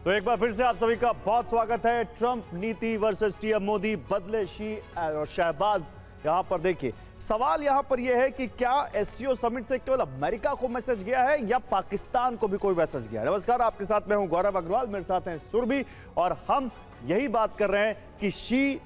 तो एक बार फिर से आप सभी का बहुत स्वागत है। ट्रंप नीति वर्सेस टीएम मोदी, बदले शी और शहबाज। यहां पर देखिए, सवाल यहां पर यह है कि क्या एससीओ समिट से केवल अमेरिका को मैसेज गया है या पाकिस्तान को भी कोई मैसेज गया है। नमस्कार, आपके साथ मैं हूं गौरव अग्रवाल, मेरे साथ हैं सुरभि, और हम यही बात कर रहे हैं कि शी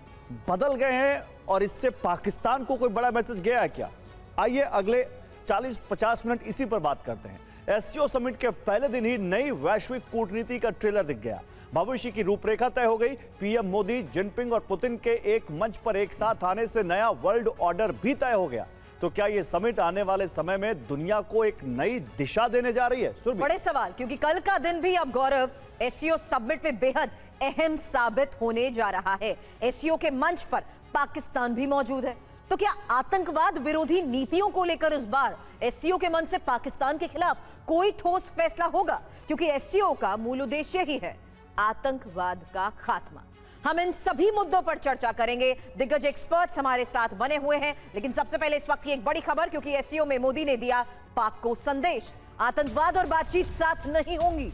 बदल गए हैं और इससे पाकिस्तान को कोई बड़ा मैसेज गया है क्या। आइए अगले 40-50 मिनट इसी पर बात करते हैं। एससीओ समिट के पहले दिन ही नई वैश्विक कूटनीति का ट्रेलर दिख गया। भविष्य की रूपरेखा तय हो गई। पीएम मोदी, जिनपिंग और पुतिन के एक मंच पर एक साथ आने से नया वर्ल्ड ऑर्डर भी तय हो गया। तो क्या यह समिट आने वाले समय में दुनिया को एक नई दिशा देने जा रही है? बड़े सवाल, क्योंकि कल का दिन भी अब गौरव एससीओ समिट में बेहद अहम साबित होने जा रहा है। एससीओ के मंच पर पाकिस्तान भी मौजूद है। तो क्या आतंकवाद विरोधी नीतियों को लेकर इस बार एससीओ के मंच से पाकिस्तान के खिलाफ कोई ठोस फैसला होगा? क्योंकि एससीओ का मूल उद्देश्य ही है आतंकवाद का खात्मा। हम इन सभी मुद्दों पर चर्चा करेंगे। दिग्गज एक्सपर्ट्स हमारे साथ बने हुए हैं, लेकिन सबसे पहले इस वक्त की एक बड़ी खबर, क्योंकि एससीओ में मोदी ने दिया पाक को संदेश, आतंकवाद और बातचीत साथ नहीं होंगी।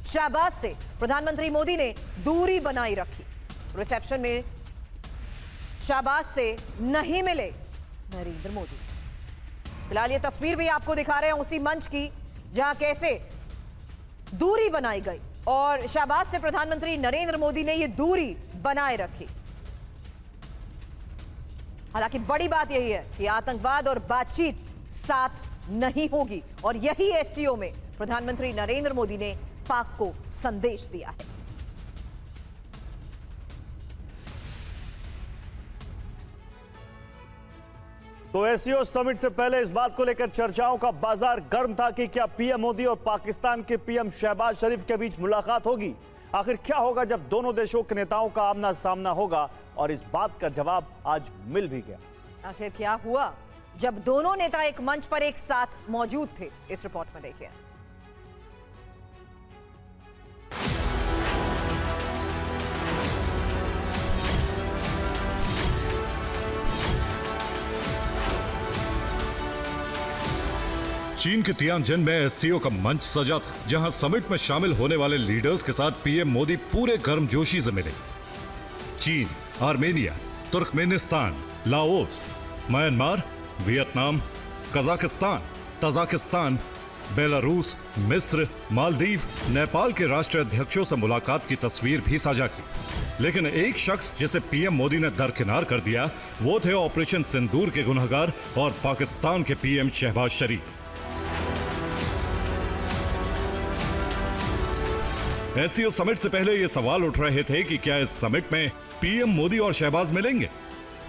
शहबाज से प्रधानमंत्री मोदी ने दूरी बनाई रखी। रिसेप्शन में शहबाज से नहीं मिले नरेंद्र मोदी। फिलहाल ये तस्वीर भी आपको दिखा रहे हैं उसी मंच की, जहां कैसे दूरी बनाई गई और शहबाज से प्रधानमंत्री नरेंद्र मोदी ने ये दूरी बनाए रखी। हालांकि बड़ी बात यही है कि आतंकवाद और बातचीत साथ नहीं होगी, और यही एससीओ में प्रधानमंत्री नरेंद्र मोदी ने पाक को संदेश दिया है। तो एससीओ समिट से पहले इस बात को लेकर चर्चाओं का बाजार गर्म था कि क्या पीएम मोदी और पाकिस्तान के पीएम शहबाज शरीफ के बीच मुलाकात होगी। आखिर क्या होगा जब दोनों देशों के नेताओं का आमना सामना होगा, और इस बात का जवाब आज मिल भी गया। आखिर क्या हुआ जब दोनों नेता एक मंच पर एक साथ मौजूद थे, इस रिपोर्ट में देखिए। चीन के तियानजिन में एससीओ का मंच सजा था, जहां समिट में शामिल होने वाले लीडर्स के साथ पीएम मोदी पूरे गर्मजोशी से मिले। चीन, Armenia, Turkmenistan, Laos, Myanmar, Vietnam, Kazakhstan, Tajikistan, Belarus, मिस्र, मालदीव, नेपाल के राष्ट्राध्यक्षों से मुलाकात की तस्वीर भी साझा की। लेकिन एक शख्स जिसे पीएम मोदी ने दरकिनार कर दिया, वो थे ऑपरेशन सिंदूर के गुनहगार और पाकिस्तान के पीएम शहबाज शरीफ। एससीओ समिट से पहले ये सवाल उठ रहे थे कि क्या इस समिट में पीएम मोदी और शहबाज मिलेंगे,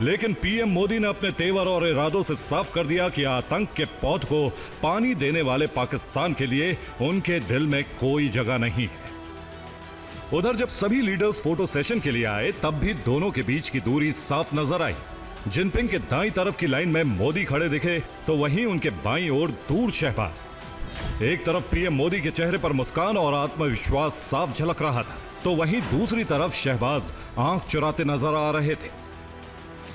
लेकिन पीएम मोदी ने अपने तेवर और इरादों से साफ कर दिया कि आतंक के पौध को पानी देने वाले पाकिस्तान के लिए उनके दिल में कोई जगह नहीं है। उधर जब सभी लीडर्स फोटो सेशन के लिए आए, तब भी दोनों के बीच की दूरी साफ नजर आई। जिनपिंग के दाईं तरफ की लाइन में मोदी खड़े दिखे, तो वहीं उनके बाईं ओर दूर शहबाज। एक तरफ पीएम मोदी के चेहरे पर मुस्कान और आत्मविश्वास साफ झलक रहा था, तो वहीं दूसरी तरफ शहबाज आंख चुराते नजर आ रहे थे।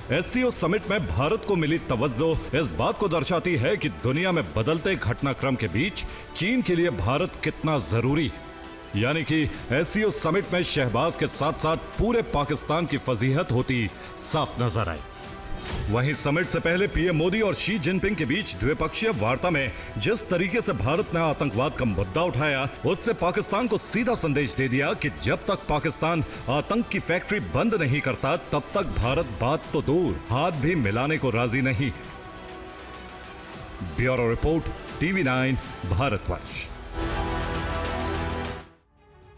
एससीओ समिट में भारत को मिली तवज्जो इस बात को दर्शाती है कि दुनिया में बदलते घटनाक्रम के बीच चीन के लिए भारत कितना जरूरी है। यानी कि एससीओ समिट में शहबाज के साथ साथ पूरे पाकिस्तान की फजीहत होती साफ नजर आई। वहीं समिट से पहले पीएम मोदी और शी जिनपिंग के बीच द्विपक्षीय वार्ता में जिस तरीके से भारत ने आतंकवाद का मुद्दा उठाया, उससे पाकिस्तान को सीधा संदेश दे दिया कि जब तक पाकिस्तान आतंक की फैक्ट्री बंद नहीं करता, तब तक भारत बात तो दूर हाथ भी मिलाने को राजी नहीं। Bureau report, TV9 Bharatvarsh.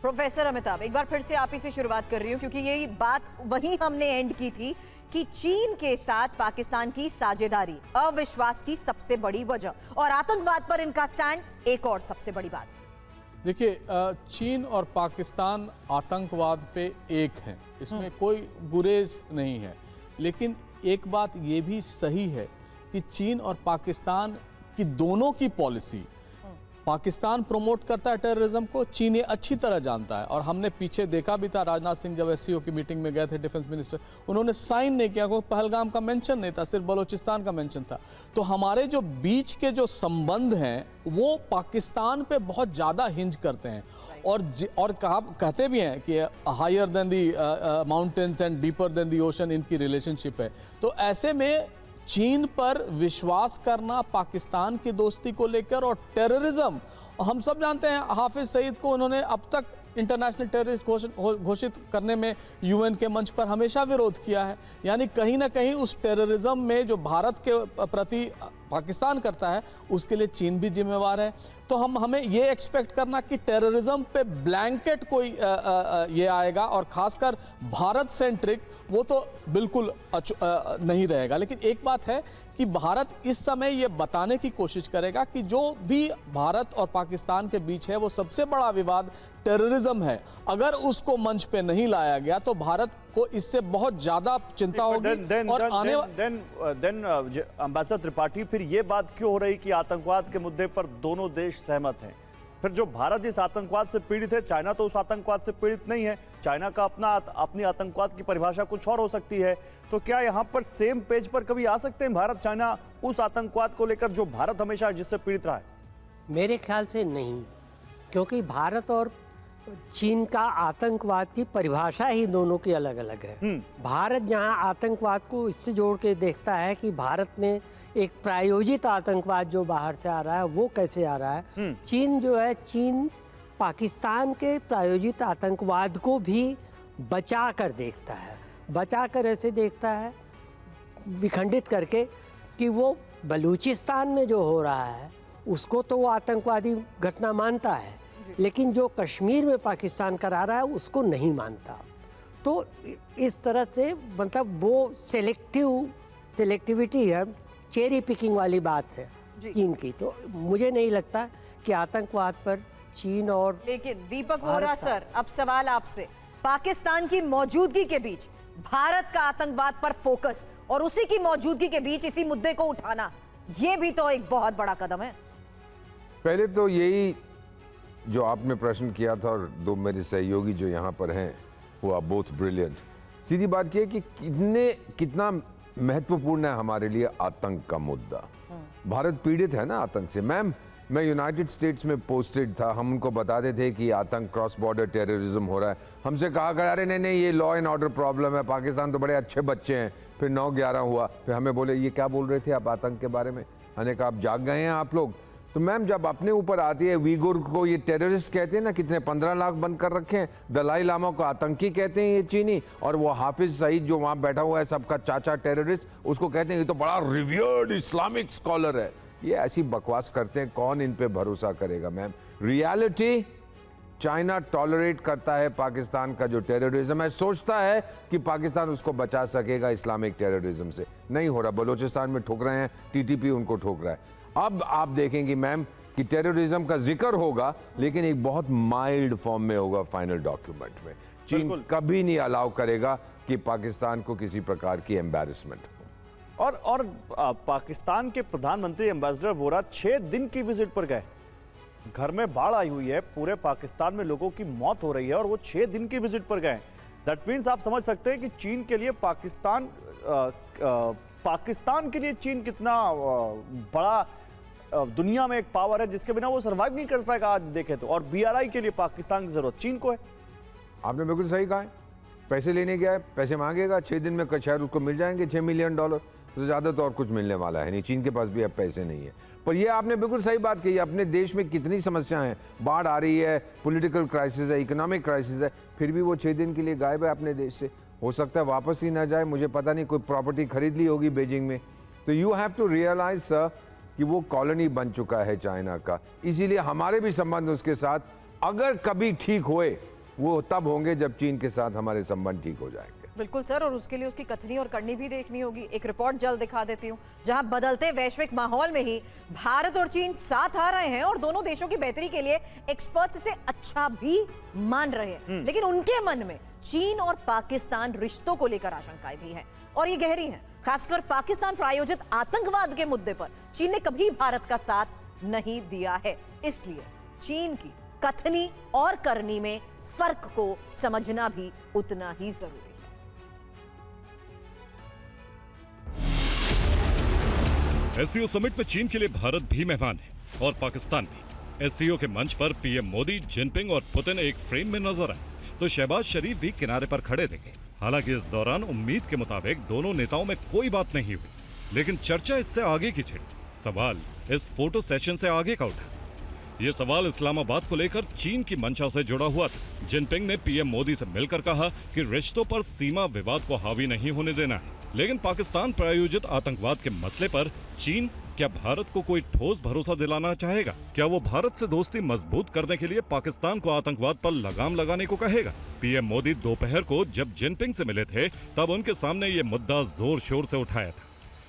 Professor Amitabh, एक बार फिर से आप ही से शुरुआत कर रही हूं, क्योंकि यही बात वहीं हमने एंड की थी कि चीन के साथ पाकिस्तान की साझेदारी अविश्वास की सबसे बड़ी वजह, और आतंकवाद पर इनका स्टैंड एक और सबसे बड़ी बात। देखिए, चीन और पाकिस्तान आतंकवाद पे एक हैं, इसमें कोई गुरेज नहीं है। लेकिन एक बात ये भी सही है कि चीन और पाकिस्तान की दोनों की पॉलिसी, पाकिस्तान प्रमोट करता है टेररिज्म को, चीन ये अच्छी तरह जानता है। और हमने पीछे देखा भी था, राजनाथ सिंह जब एससीओ की मीटिंग में गए थे, डिफेंस मिनिस्टर, उन्होंने साइन नहीं किया, कोई पहलगाम का मेंशन नहीं था, सिर्फ बलोचिस्तान का मेंशन था। तो हमारे जो बीच के जो संबंध हैं वो पाकिस्तान पे बहुत ज़्यादा हिंज करते हैं। और कहते भी हैं कि higher than the mountains and deeper than the ocean इनकी रिलेशनशिप है। तो ऐसे में चीन पर विश्वास करना, पाकिस्तान की दोस्ती को लेकर और टेररिज्म, हम सब जानते हैं हाफिज सईद को उन्होंने अब तक इंटरनेशनल टेररिस्ट घोषित करने में यूएन के मंच पर हमेशा विरोध किया है। यानी कहीं ना कहीं उस टेररिज्म में जो भारत के प्रति पाकिस्तान करता है उसके लिए चीन भी जिम्मेवार है। तो हमें ये एक्सपेक्ट करना कि टेररिज्म पे ब्लैंकेट कोई ये आएगा और खासकर भारत सेंट्रिक, वो तो बिल्कुल नहीं रहेगा। लेकिन एक बात है कि भारत इस समय ये बताने की कोशिश करेगा कि जो भी भारत और पाकिस्तान के बीच है वो सबसे बड़ा विवाद टेररिज्म है। अगर उसको मंच पे नहीं लाया गया तो भारत को इससे बहुत ज्यादा चिंता होगी। और अंबेसडर त्रिपाठी, फिर ये बात क्यों हो रही कि आतंकवाद के मुद्दे पर दोनों देश सहमत हैं? फिर जो भारत जिस आतंकवाद से पीड़ित है, चाइना तो उस आतंकवाद से पीड़ित नहीं है। चाइना का अपनी आतंकवाद की परिभाषा कुछ और हो सकती है। तो क्या यहाँ पर सेम पेज पर कभी आ सकते हैं भारत चाइना उस आतंकवाद को लेकर जो भारत हमेशा जिससे पीड़ित रहा है? मेरे ख्याल से नहीं, क्योंकि भारत और चीन का आतंकवाद की परिभाषा ही दोनों की अलग अलग है। भारत जहां आतंकवाद को इससे जोड़ के देखता है कि भारत में एक प्रायोजित आतंकवाद जो बाहर से आ रहा है वो कैसे आ रहा है। चीन जो है, चीन पाकिस्तान के प्रायोजित आतंकवाद को भी बचा कर देखता है। बचा कर ऐसे देखता है, विखंडित करके, कि वो बलूचिस्तान में जो हो रहा है उसको तो वो आतंकवादी घटना मानता है, लेकिन जो कश्मीर में पाकिस्तान करा रहा है उसको नहीं मानता। तो इस तरह से मतलब वो सेलेक्टिविटी है, चेरी पिकिंग वाली बात है चीन की। तो मुझे नहीं लगता कि आतंकवाद पर चीन और लेकिन दीपक वोरा सर, अब सवाल आपसे, पाकिस्तान की मौजूदगी के बीच भारत का आतंकवाद पर फोकस और उसी की मौजूदगी के बीच इसी मुद्दे को उठाना, यह भी तो एक बहुत बड़ा कदम है। पहले तो यही जो आपने प्रश्न किया था और दो मेरे सहयोगी जो यहाँ पर हैं वो आर बोथ ब्रिलियंट। सीधी बात यह कि कितना महत्वपूर्ण है हमारे लिए आतंक का मुद्दा। भारत पीड़ित है ना आतंक से। मैम, मैं यूनाइटेड स्टेट्स में पोस्टेड था, हम उनको बताते थे कि आतंक, क्रॉस बॉर्डर टेररिज्म हो रहा है। हमसे कहा गया अरे नहीं ये लॉ एंड ऑर्डर प्रॉब्लम है, पाकिस्तान तो बड़े अच्छे बच्चे हैं। फिर 9/11 हुआ, फिर हमें बोले ये क्या बोल रहे थे आप आतंक के बारे में? हमने कहा आप जाग गए हैं आप लोग। तो मैम जब अपने ऊपर आती है, वीगुर को ये टेररिस्ट कहते हैं ना, कितने 15 लाख बंद कर रखे हैं। दलाई लामा को आतंकी कहते हैं ये चीनी, और वो हाफिज सईद जो वहाँ बैठा हुआ है सबका चाचा टेररिस्ट, उसको कहते हैं ये तो बड़ा रिवियर्ड इस्लामिक स्कॉलर है। ये ऐसी बकवास करते हैं, कौन इन पे भरोसा करेगा मैम? रियलिटी, चाइना टॉलरेट करता है पाकिस्तान का जो टेररिज्म है, सोचता है कि पाकिस्तान उसको बचा सकेगा इस्लामिक टेररिज्म से। नहीं हो रहा। बलूचिस्तान में ठोक रहे हैं, टीटीपी उनको ठोक रहा है। अब आप देखेंगे मैम कि टेररिज्म का जिक्र होगा, लेकिन एक बहुत माइल्ड फॉर्म में होगा फाइनल डॉक्यूमेंट में। चीन कभी नहीं अलाउ करेगा कि पाकिस्तान को किसी प्रकार की एम्बैरेसमेंट हो। और पाकिस्तान के प्रधानमंत्री एम्बेसडर वोरा 6 दिन की विजिट पर गए। घर में बाढ़ आई हुई है, पूरे पाकिस्तान में लोगों की मौत हो रही है और वो 6 दिन की विजिट पर गए। दैट मीन्स आप समझ सकते हैं कि चीन के लिए पाकिस्तान के लिए चीन कितना बड़ा दुनिया में एक पावर है जिसके बिना वो सर्वाइव नहीं कर पाएगा आज देखें तो। और BRI के लिए पाकिस्तान की जरूरत चीन को है। आपने बिल्कुल सही कहा है। पैसे लेने गया है, पैसे मांगेगा, 6 दिन में शायद उसको मिल जाएंगे $6 मिलियन। तो ज़्यादा तो और कुछ मिलने वाला है नहीं। चीन के पास भी अब पैसे नहीं है। पर ये आपने बिल्कुल सही बात कही। अपने देश में कितनी समस्याएं हैं, बाढ़ आ रही है, पॉलिटिकल क्राइसिस है, इकोनॉमिक क्राइसिस है, फिर भी वो 6 दिन के लिए गायब है अपने देश से। हो सकता है वापस ही ना जाए, मुझे पता नहीं, कोई प्रॉपर्टी खरीद ली होगी बीजिंग में। तो you have to realise sir कि वो कॉलोनी बन चुका है चाइना का। इसीलिए हमारे भी संबंध उसके साथ अगर कभी ठीक हुए वो तब होंगे जब चीन के साथ हमारे संबंध ठीक हो जाएंगे। बिल्कुल सर, और उसके लिए उसकी कथनी और करनी भी देखनी होगी। एक रिपोर्ट जल्द दिखा देती हूँ जहां बदलते वैश्विक माहौल में ही भारत और चीन साथ आ रहे हैं और दोनों देशों की बेहतरी के लिए एक्सपर्ट्स इसे अच्छा भी मान रहे हैं। लेकिन उनके मन में चीन और पाकिस्तान रिश्तों को लेकर आशंकाएं भी हैं और ये गहरी हैं। खासकर पाकिस्तान प्रायोजित आतंकवाद के मुद्दे पर चीन ने कभी भारत का साथ नहीं दिया है। इसलिए चीन की कथनी और करनी में फर्क को समझना भी उतना ही जरूरी है। एससीओ समिट में चीन के लिए भारत भी मेहमान है और पाकिस्तान भी। एससीओ के मंच पर पीएम मोदी, जिनपिंग और पुतिन एक फ्रेम में नजर आए तो शहबाज शरीफ भी किनारे पर खड़े दिखे। हालांकि इस दौरान उम्मीद के मुताबिक दोनों नेताओं में कोई बात नहीं हुई, लेकिन चर्चा इससे आगे की छिड़ी। सवाल इस फोटो सेशन से आगे का उठा। ये सवाल इस्लामाबाद को लेकर चीन की मंशा से जुड़ा हुआ था। जिनपिंग ने पीएम मोदी से मिलकर कहा कि रिश्तों पर सीमा विवाद को हावी नहीं होने देना है, लेकिन पाकिस्तान प्रायोजित आतंकवाद के मसले पर चीन क्या भारत को कोई ठोस भरोसा दिलाना चाहेगा? क्या वो भारत से दोस्ती मजबूत करने के लिए पाकिस्तान को आतंकवाद पर लगाम लगाने को कहेगा? पीएम मोदी दोपहर को जब जिनपिंग से मिले थे तब उनके सामने ये मुद्दा जोर शोर से उठाया था।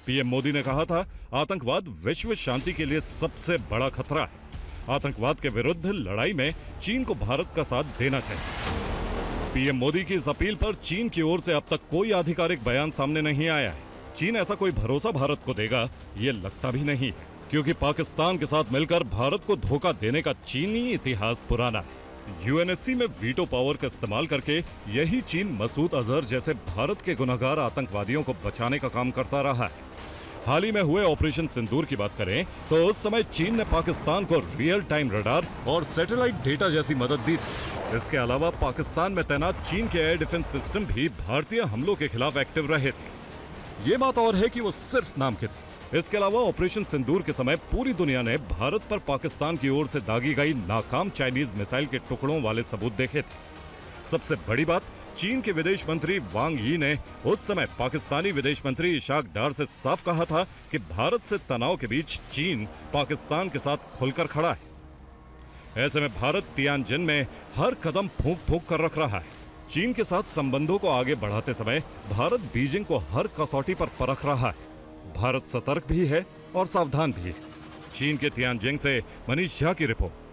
पीएम मोदी ने कहा था, आतंकवाद विश्व शांति के लिए सबसे बड़ा खतरा है। आतंकवाद के विरुद्ध लड़ाई में चीन को भारत का साथ देना चाहिए। पीएम मोदी की इस अपील पर चीन की ओर से अब तक कोई आधिकारिक बयान सामने नहीं आया है। चीन ऐसा कोई भरोसा भारत को देगा ये लगता भी नहीं है, क्योंकि पाकिस्तान के साथ मिलकर भारत को धोखा देने का चीनी इतिहास पुराना है। यूएनएससी में वीटो पावर का इस्तेमाल करके यही चीन मसूद अजहर जैसे भारत के गुनहगार आतंकवादियों को बचाने का काम करता रहा है। हाल ही में हुए ऑपरेशन सिंदूर की बात करें तो उस समय चीन ने पाकिस्तान को रियल टाइम रडार और सैटेलाइट डेटा जैसी मदद दी थी। इसके अलावा पाकिस्तान में तैनात चीन के एयर डिफेंस सिस्टम भी भारतीय हमलों के खिलाफ एक्टिव रहे थे। ये बात और है कि वो सिर्फ नाम के थे। इसके अलावा ऑपरेशन सिंदूर के समय पूरी दुनिया ने भारत पर पाकिस्तान की ओर से दागी गई नाकाम चाइनीज मिसाइल के टुकड़ों वाले सबूत देखे थे। सबसे बड़ी बात, चीन के विदेश मंत्री वांग यी ने उस समय पाकिस्तानी विदेश मंत्री इशाक डार से साफ कहा था कि भारत से तनाव के बीच चीन पाकिस्तान के साथ खुलकर खड़ा है। ऐसे में भारत तियानजिन में हर कदम फूंक फूंक कर रख रहा है। चीन के साथ संबंधों को आगे बढ़ाते समय भारत बीजिंग को हर कसौटी पर परख रहा है। भारत सतर्क भी है और सावधान भी है। चीन के तियानजिन से मनीष झा की रिपोर्ट।